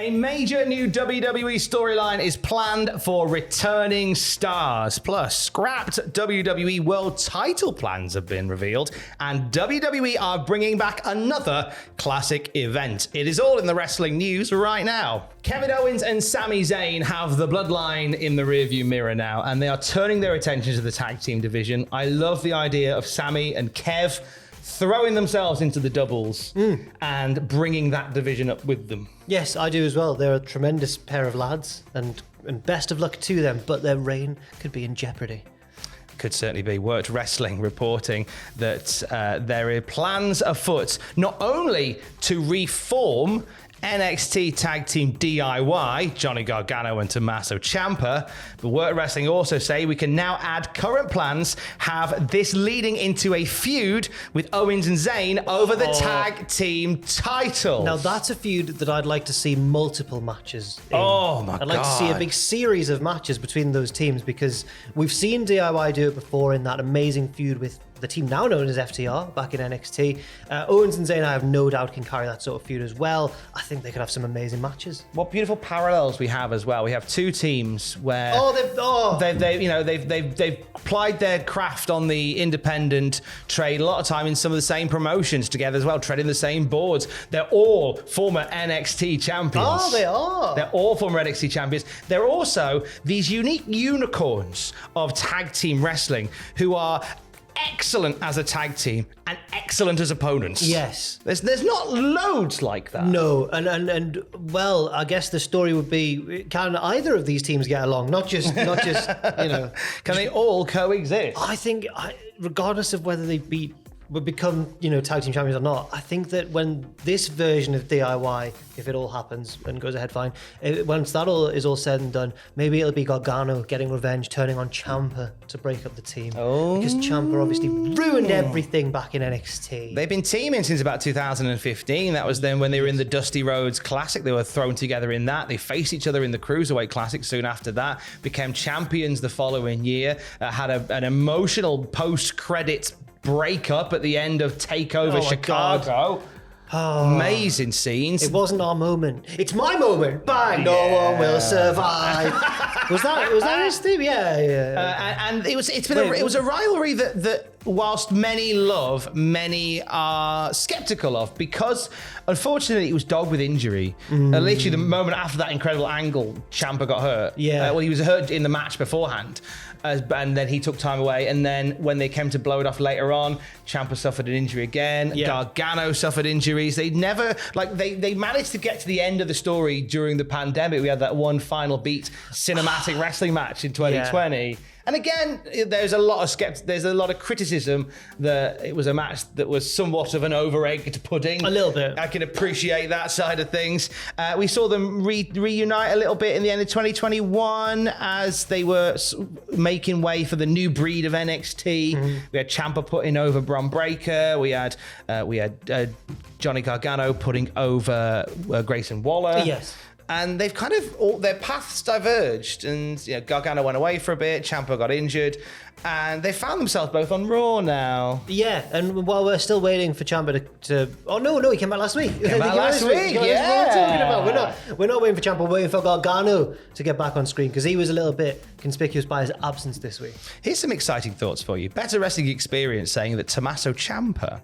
A major new WWE storyline is planned for returning stars. Plus, scrapped WWE World Title plans have been revealed, and WWE are bringing back another classic event. It is all in the wrestling news right now. Kevin Owens and Sami Zayn have the bloodline in the rearview mirror now, and they are turning their attention to the tag team division. I love the idea of Sami and Kev throwing themselves into the doubles and bringing that division up with them. Yes, I do as well. They're a tremendous pair of lads, and best of luck to them, but their reign could be in jeopardy. Could certainly be. Worked Wrestling reporting that there are plans afoot not only to reform NXT Tag Team DIY, Johnny Gargano and Tommaso Ciampa, but World Wrestling also say we can now add current plans, have this leading into a feud with Owens and Zayn over the tag team titles. Now that's a feud that I'd like to see multiple matches in. Oh my God. I'd like to see a big series of matches between those teams, because we've seen DIY do it before in that amazing feud with the team now known as FTR back in NXT. Owens and Zayn, I have no doubt, can carry that sort of feud as well. I think they could have some amazing matches. What beautiful parallels we have as well. We have two teams where they've plied their craft on the independent trade a lot of time in some of the same promotions together as well, treading the same boards. They're all former NXT champions. Oh, they are. They're all former NXT champions. They're also these unique unicorns of tag team wrestling who are excellent as a tag team and excellent as opponents. Yes. There's not loads like that. No, and well, I guess the story would be, can either of these teams get along? Not just you know. Can they all coexist? I think, regardless of whether they would become, tag team champions or not, I think that when this version of DIY, if it all happens and goes ahead fine, once that is all said and done, maybe it'll be Gargano getting revenge, turning on Ciampa to break up the team. Because Ciampa obviously ruined everything back in NXT. They've been teaming since about 2015. That was then when they were in the Dusty Rhodes Classic. They were thrown together in that. They faced each other in the Cruiserweight Classic soon after that. Became champions the following year. Had an emotional post-credits breakup at the end of TakeOver Chicago. Amazing scenes. It wasn't our moment. It's my moment. Bang! No one will survive. was that his theme? Yeah. And it was a rivalry that whilst many love, many are skeptical of, because unfortunately it was dogged with injury. Literally the moment after that incredible angle, Ciampa got hurt. Yeah. Well, he was hurt in the match beforehand. And then he took time away. And then when they came to blow it off later on, Ciampa suffered an injury again. Yeah. Gargano suffered injuries. They never, they managed to get to the end of the story during the pandemic. We had that one final beat cinematic wrestling match in 2020. Yeah. And again, there's a lot of criticism that it was a match that was somewhat of an over-egged pudding. A little bit. I can appreciate that side of things. We saw them reunite a little bit in the end of 2021 as they were making way for the new breed of NXT. We had Ciampa putting over Bron Breakker. We had Johnny Gargano putting over Grayson Waller. Yes. And they've kind of their paths diverged, and Gargano went away for a bit. Ciampa got injured, and they found themselves both on Raw now. Yeah, and while we're still waiting for Ciampa to oh no, he came out last week. Came out last week. Yeah. We're not waiting for Ciampa. We're waiting for Gargano to get back on screen, because he was a little bit conspicuous by his absence this week. Here's some exciting thoughts for you. Better Wrestling Experience saying that Tommaso Ciampa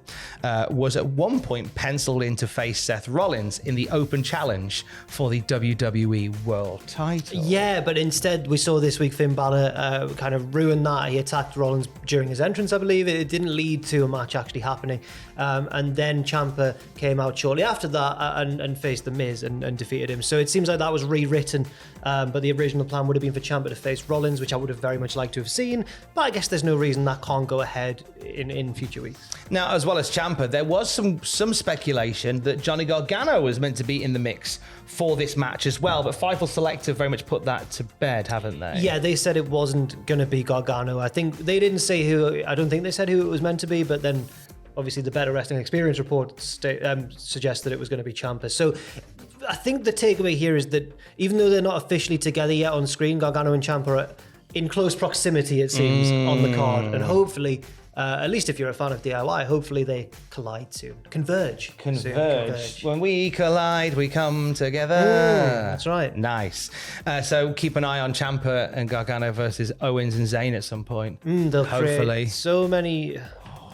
was at one point penciled in to face Seth Rollins in the Open Challenge for the WWE World Title. Yeah, but instead we saw this week Finn Balor kind of ruin that. He attacked Rollins during his entrance, I believe. It didn't lead to a match actually happening. And then Ciampa came out shortly after that and faced The Miz and defeated him. So it seems like that was rewritten, but the original plan would have been for Ciampa to face Rollins, which I would have very much liked to have seen. But I guess there's no reason that can't go ahead in future weeks. Now, as well as Ciampa, there was some speculation that Johnny Gargano was meant to be in the mix for this match as well, but Fightful Select have very much put that to bed, haven't they? Yeah, they said it wasn't going to be Gargano. I think they didn't say who. I don't think they said who it was meant to be, but then obviously the Better Wrestling Experience report suggests that it was going to be Ciampa. So I think the takeaway here is that even though they're not officially together yet on screen, Gargano and Ciampa are in close proximity, it seems, on the card, and hopefully At least if you're a fan of DIY, hopefully they collide soon. Converge. Soon. Converge. When we collide, we come together. That's right. Nice. So keep an eye on Ciampa and Gargano versus Owens and Zayn at some point. They'll hopefully. Create so many...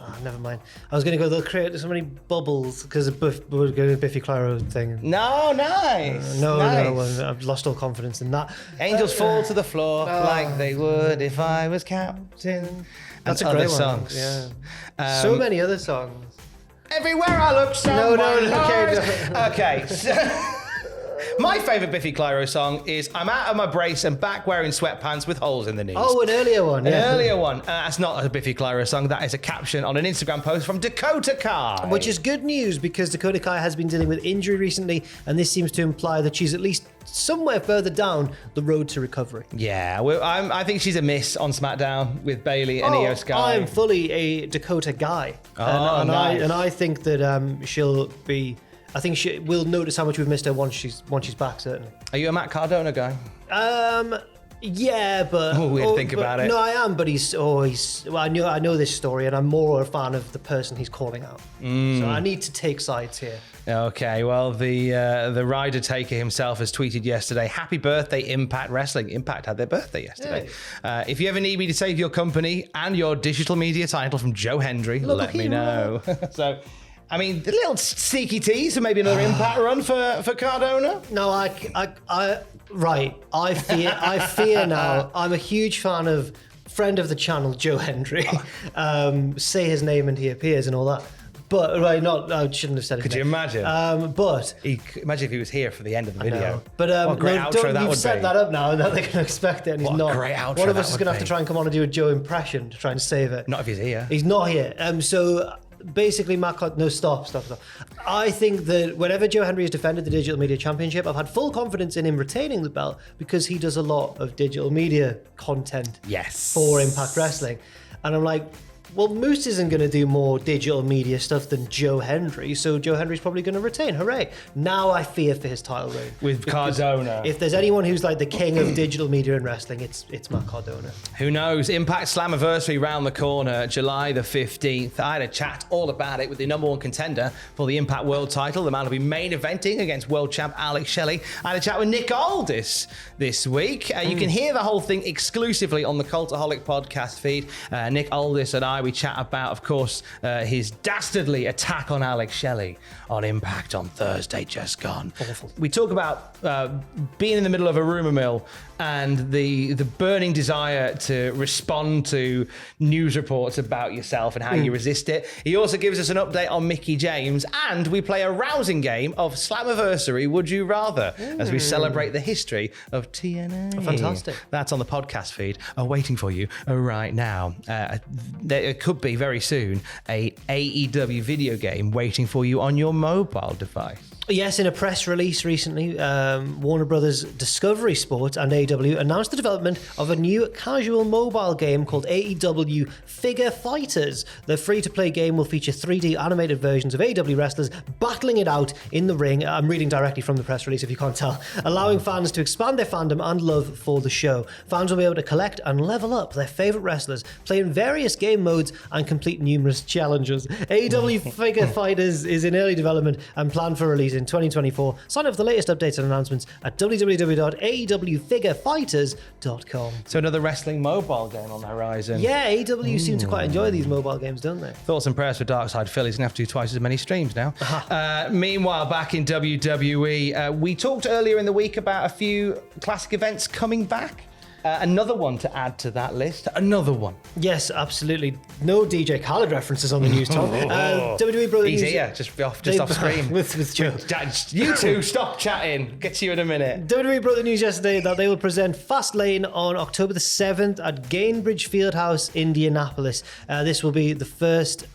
Oh, never mind. I was going to go, they'll create so many bubbles because we're going to Biffy Clyro thing. No, nice. No, nice. I've lost all confidence in that. Angels fall to the floor like they would if I was captain. That's and a great other one. songs. Yeah. So many other songs. Everywhere I look, someone No. Okay. So my favourite Biffy Clyro song is I'm out of my brace and back wearing sweatpants with holes in the knees. Oh, an earlier one. An earlier one. That's not a Biffy Clyro song. That is a caption on an Instagram post from Dakota Kai. Which is good news because Dakota Kai has been dealing with injury recently, and this seems to imply that she's at least somewhere further down the road to recovery. Yeah, I think she's a miss on SmackDown with Bayley and Io Sky. I'm fully a Dakota guy. Oh, nice. I think that she'll be... I think we'll notice how much we've missed her once she's back, certainly. Are you a Matt Cardona guy? Yeah, but... Oh, we had to think about it. No, I am, but well, I know this story, and I'm more a fan of the person he's calling out. So I need to take sides here. Okay, well, the rider taker himself has tweeted yesterday, happy birthday, Impact Wrestling. Impact had their birthday yesterday. If you ever need me to save your company and your digital media title from Joe Hendry, let me know. So... I mean, the little sneaky tease for maybe another Impact run for Cardona. No, I fear now. I'm a huge fan of friend of the channel, Joe Hendry. Say his name and he appears and all that. But I shouldn't have said it. Could you imagine? Imagine if he was here for the end of the video. But what a great outro that would you've set that up now, and now they're going to expect it, and he's not. What a great outro. One of us is going to have to try and come on and do a Joe impression to try and save it. Not if he's here. He's not here. So basically, stop. I think that whenever Joe Hendry has defended the Digital Media Championship, I've had full confidence in him retaining the belt because he does a lot of digital media content for Impact Wrestling. And I'm like, well, Moose isn't going to do more digital media stuff than Joe Hendry, so Joe Hendry's probably going to retain. Hooray. Now I fear for his title reign. With Cardona. If there's anyone who's like the king of digital media in wrestling, it's Matt Cardona. Who knows? Impact Slammiversary round the corner, July the 15th. I had a chat all about it with the number one contender for the Impact World title. The man will be main eventing against world champ Alex Shelley. I had a chat with Nick Aldis this week. You can hear the whole thing exclusively on the Cultaholic podcast feed. Nick Aldis and I, we chat about, of course, his dastardly attack on Alex Shelley on Impact on Thursday, just gone. Awful. We talk about being in the middle of a rumour mill and the burning desire to respond to news reports about yourself and how you resist it. He also gives us an update on Mickie James, and we play a rousing game of Slammiversary Would You Rather as we celebrate the history of TNA. Fantastic. That's on the podcast feed, waiting for you right now. There could be very soon a AEW video game waiting for you on your mobile device. Yes, in a press release recently, Warner Brothers Discovery Sports and AEW announced the development of a new casual mobile game called AEW Figure Fighters. The free-to-play game will feature 3D animated versions of AEW wrestlers battling it out in the ring. I'm reading directly from the press release if you can't tell, allowing fans to expand their fandom and love for the show. Fans will be able to collect and level up their favorite wrestlers, play in various game modes, and complete numerous challenges. AEW Figure Fighters is in early development and planned for release in 2024. Sign up for the latest updates and announcements at www.aewfigurefighters.com. So another wrestling mobile game on the horizon. Yeah, AEW seem to quite enjoy these mobile games, don't they? Thoughts and prayers for Darkside Phil. He's going to have to do twice as many streams now. Meanwhile, back in WWE, we talked earlier in the week about a few classic events coming back. Another one to add to that list. Another one. Yes, absolutely. No DJ Khaled references on the news, Tom. WWE Brother He's News. here, just off screen. with Joe. You two, stop chatting. Get to you in a minute. WWE broke the news yesterday that they will present Fastlane on October the 7th at Gainbridge Fieldhouse, Indianapolis. This will be the first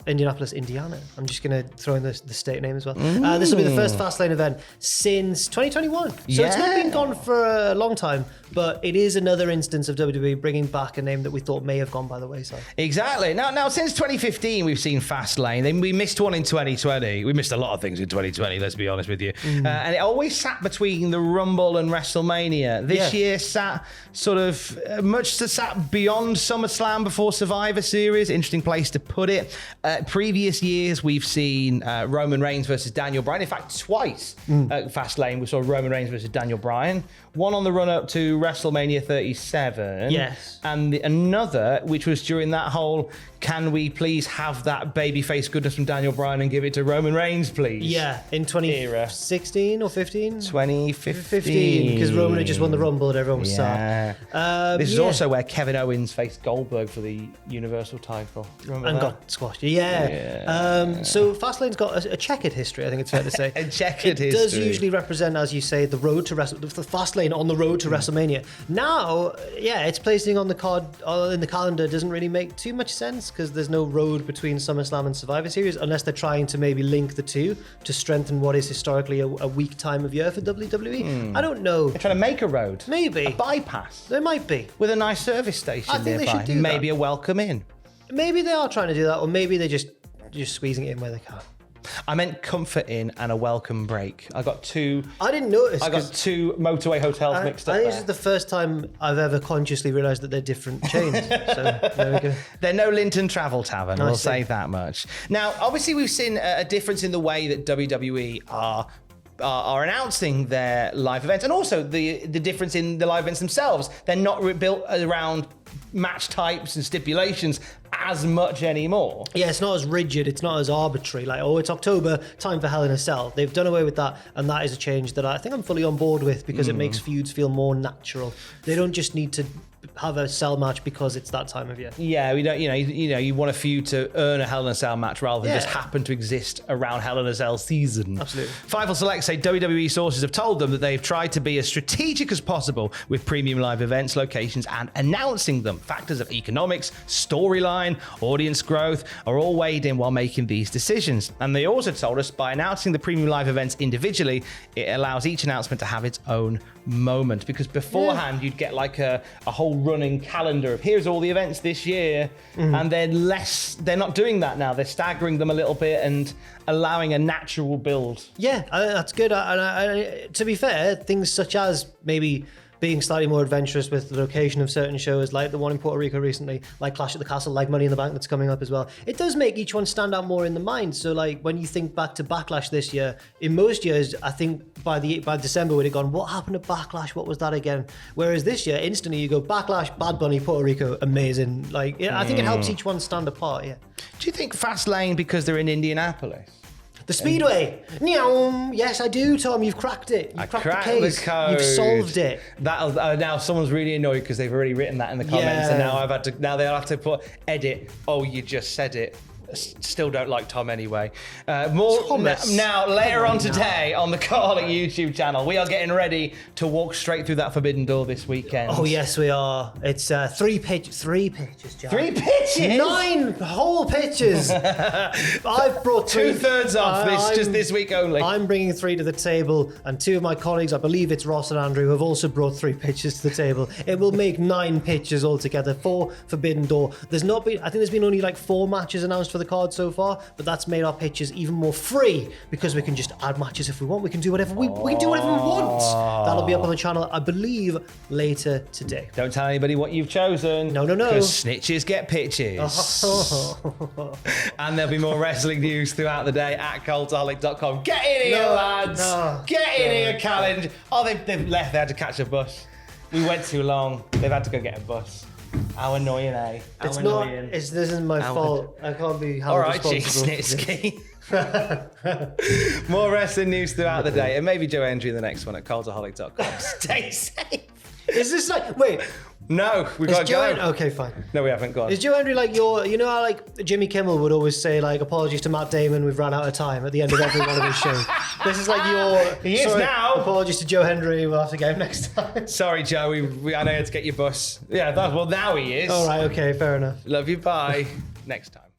Indianapolis, Indiana. I'm just going to throw in the state name as well. This will be the first Fastlane event since 2021. So it's not been gone for a long time, but it is another instance of WWE bringing back a name that we thought may have gone by the wayside. Exactly. Now since 2015, we've seen Fastlane. Then we missed one in 2020. We missed a lot of things in 2020, let's be honest with you. And it always sat between the Rumble and WrestleMania. This year sat sort of sat beyond SummerSlam before Survivor Series. Interesting place to put it. Previous years, we've seen Roman Reigns versus Daniel Bryan. In fact, twice at Fastlane, we saw Roman Reigns versus Daniel Bryan. One on the run-up to WrestleMania 37. Yes. And another, which was during that whole, can we please have that babyface goodness from Daniel Bryan and give it to Roman Reigns, please? Yeah, in 2016 or 15? 2015. Because Roman had just won the Rumble and everyone was sad. This is also where Kevin Owens faced Goldberg for the Universal title. And got squashed. So Fastlane's got a checkered history, I think it's fair to say. A checkered history. It does usually represent, as you say, the road to the Fastlane on the road to WrestleMania. Now, it's placing on the card in the calendar doesn't really make too much sense because there's no road between SummerSlam and Survivor Series unless they're trying to maybe link the two to strengthen what is historically a weak time of year for WWE. I don't know. They're trying to make a road. Maybe. A bypass. There might be. With a nice service station I think nearby. they should do Maybe that. a welcome in. Maybe they are trying to do that, or maybe they're just squeezing it in where they can. I meant comfort in and a welcome break. I got two. I didn't notice. I got two motorway hotels mixed up. I think this is the first time I've ever consciously realised that they're different chains. So there we go. They're no Linton Travel Tavern. I We'll see. say that much. Now, obviously, we've seen a difference in the way that WWE are announcing their live events, and also the difference in the live events themselves. They're not built around match types and stipulations as much anymore. Yeah, it's not as rigid, it's not as arbitrary, like, it's October, time for Hell in a Cell. They've done away with that, and that is a change that I think I'm fully on board with because it makes feuds feel more natural. They don't just need to have a cell match because it's that time of year. Yeah, we don't. You want a feud to earn a Hell in a Cell match rather than Yeah. just happen to exist around Hell in a Cell season. Absolutely. Fightful Select say WWE sources have told them that they've tried to be as strategic as possible with premium live events, locations, and announcing them. Factors of economics, storyline, audience growth are all weighed in while making these decisions. And they also told us by announcing the premium live events individually, it allows each announcement to have its own moment, because beforehand you'd get like a whole running calendar of here's all the events this year, and they're not doing that now. They're staggering them a little bit and allowing a natural build. Yeah, that's good. To be fair, things such as maybe being slightly more adventurous with the location of certain shows, like the one in Puerto Rico recently, like Clash at the Castle, like Money in the Bank that's coming up as well. It does make each one stand out more in the mind. So like when you think back to Backlash this year, in most years, I think by December we'd have gone, what happened to Backlash? What was that again? Whereas this year, instantly you go Backlash, Bad Bunny, Puerto Rico, amazing. Like I think it helps each one stand apart. Yeah. Do you think Fastlane because they're in Indianapolis? The Speedway. Yes, I do, Tom. You've cracked it. You've cracked the case. code. You've solved it. That'll now someone's really annoyed because they've already written that in the comments, and now they'll have to put edit. Oh, you just said it. Still don't like Tom anyway. Now later on today on the Cultaholic YouTube channel, we are getting ready to walk straight through that forbidden door this weekend. Oh yes, we are. It's three pitches, Jack. 3 pitches. 9 whole pitches. I've brought 2/3 off just this week only. I'm bringing 3 to the table, and 2 of my colleagues, I believe it's Ross and Andrew, have also brought 3 pitches to the table. It will make 9 pitches altogether for Forbidden Door. I think there's been only like 4 matches announced for the card so far, but that's made our pitches even more free because we can just add matches if we want. We can do whatever we can do whatever we want. That'll be up on the channel, I believe, later today. Don't tell anybody what you've chosen. No. Because snitches get pitches. And there'll be more wrestling news throughout the day at cultaholic.com. Get in here, lads. Get in here, Calendar. Oh, they've left. They had to catch a bus. We went too long. They've had to go get a bus. How annoying, eh? This isn't my fault. I can't be held all right, responsible. Snitsky. More wrestling news throughout the day, and maybe Joe Hendry in the next one at cultaholic.com. Stay safe. Is this like, wait, No, we got to go. Okay, fine. No, we haven't gone. Is Joe Hendry like you know how like Jimmy Kimmel would always say like apologies to Matt Damon, we've run out of time at the end of every one of his shows. This is like He is now. Apologies to Joe Hendry, we'll have to get him next time. Sorry, Joe. I know you had to get your bus. Yeah, now he is. All right, okay, fair enough. Love you. Bye. Next time.